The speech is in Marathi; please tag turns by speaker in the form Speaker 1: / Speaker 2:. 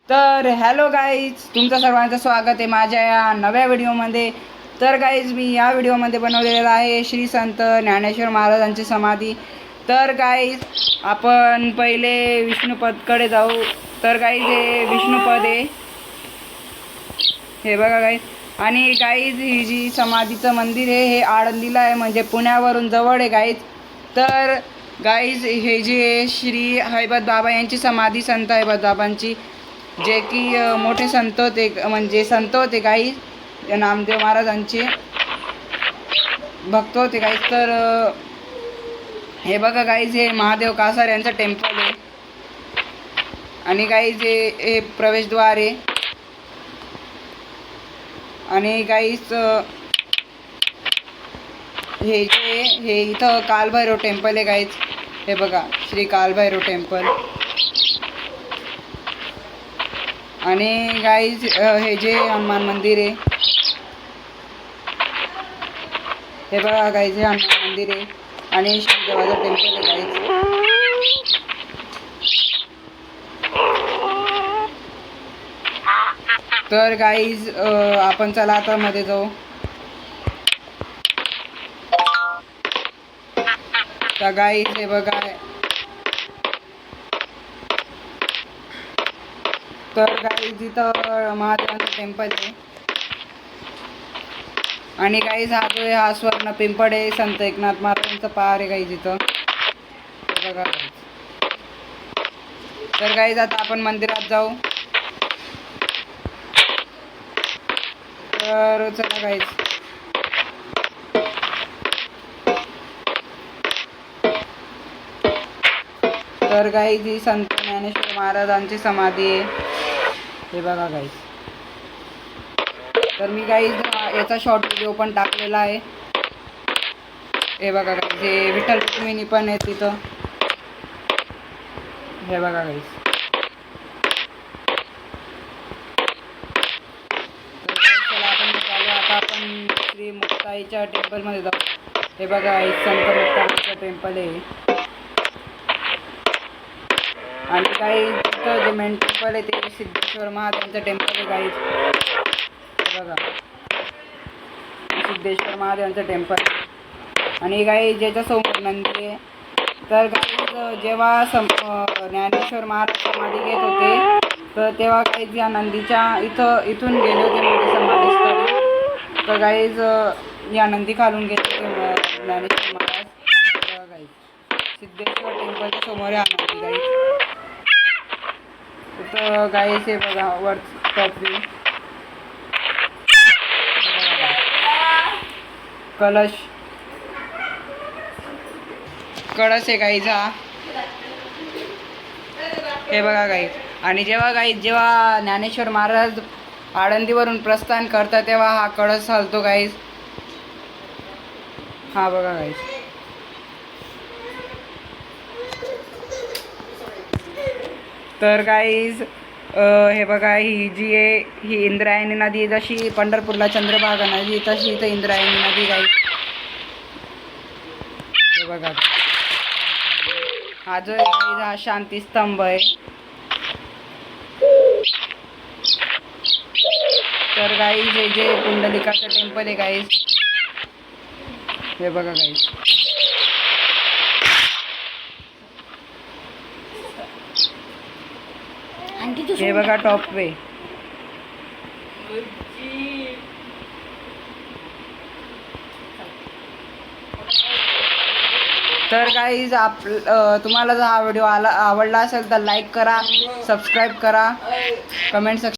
Speaker 1: तर हॅलो गाईज, तुमचं सर्वांचं स्वागत आहे माझ्या या नव्या व्हिडिओमध्ये. तर गाईज, मी या व्हिडिओमध्ये बनवलेला आहे श्री संत ज्ञानेश्वर महाराजांची समाधी. तर गाईज, आपण पहिले विष्णुपदकडे जाऊ. तर गाईज, हे विष्णुपद आहे, हे बघा गाईज. आणि गाईज, ही जी समाधीचं मंदिर आहे हे आळंदीला आहे, म्हणजे पुण्यावरून जवळ आहे गाईज. तर गाईज, हे जे श्री हैबत बाबा यांची समाधी, संत हैबत बाबांची, जे की मोठे संत होते, म्हणजे संत होते गाईज, नामदेव महाराजांचे भक्त होते गाईज. तर हे बघा गाईज, हे महादेव कासार यांचं टेम्पल आहे. आणि गाईज, हे प्रवेशद्वार आहे. आणि गाईज, हे इथं कालभैरव टेम्पल आहे गाईज. हे बघा, श्री कालभैरव टेम्पल. आणि गाईज, हे जे हनुमान मंदिर आहे, हे बघा गाईज, हे हनुमान मंदिर आहे. आणि श्री देवाचं टेम्पल आहे गाईज. तर गाईज, आपण चला आता मध्ये जाऊ. तर गाईज, हे बघा, तर गाईज, इथं महादेवांचं टेम्पल आहे. आणि गाईज, हा स्वर्ण पिंपळ आहे, संत एकनाथ महाराजांचा पार आहे गाईज इथं, हे बघा गाईज. तर गाईज, आता आपण मंदिरात जाऊ. तर चला गाईज. तर गाईज, ही संत ज्ञानेश्वर महाराजांची समाधी आहे, हे बघा गाईज. तर मी गाईज याचा शॉर्ट व्हिडिओ पण टाकलेला आहे, हे बघा गाईज. हे विठ्ठल रुक्मिणी पण आहे तिथं, हे बघा गाईज. चला आपण निघालो आता. आपण श्री मुक्ताईच्या टेम्पलमध्ये जाऊ. हे बघा गाईज, संत मुक्ताईचं टेम्पल आहे. आणि काही तिथं जे मेन टेम्पल आहे ते सिद्धेश्वर महादेवांचं टेम्पल आहे गाईज, हे बघा, सिद्धेश्वर महादेवांचं टेम्पल. आणि गाई, ज्याच्यासमोर नंदी आहे. तर गाईज, जेव्हा ज्ञानेश्वर महाराज समाधी घेत होते, तर तेव्हा गाईज या नंदीच्या इथून गेले होते म्हणजे समाधीस्थळी. तर गाईज, या नंदी खालून गेले होते ज्ञानेश्वर महाराज. बघा गाईज, सिद्धेश्वर टेम्पलच्या समोर आहे हा नंदी गाईज. तर गाईज, हे बघा वर टॉप व्ह्यू, कलश आहे गाईज हा, हे बघा गाईज. आणि जेव्हा ज्ञानेश्वर महाराज आळंदीवरून प्रस्थान करतात तेव्हा हा कळस हलतो गाईज, हा बघा गाईज. तर गाईज, हे बघा, ही जी आहे ही इंद्रायणी नदी, जशी पंढरपूरला चंद्रभागा नदी तशी इथं इंद्रायणी नदी गाईज, हे बघा. हा जो गाईज, हा शांती स्तंभ आहे. तर गाईज, हे जे पुंडलिकाचं टेम्पल आहे गाईज, हे बघा गाईज. हे बघा टॉप वे. तर गाईज, तुम्हाला जर हा व्हिडिओ आवडला असेल तर लाईक करा, सबस्क्राईब करा, कमेंट सेक्शन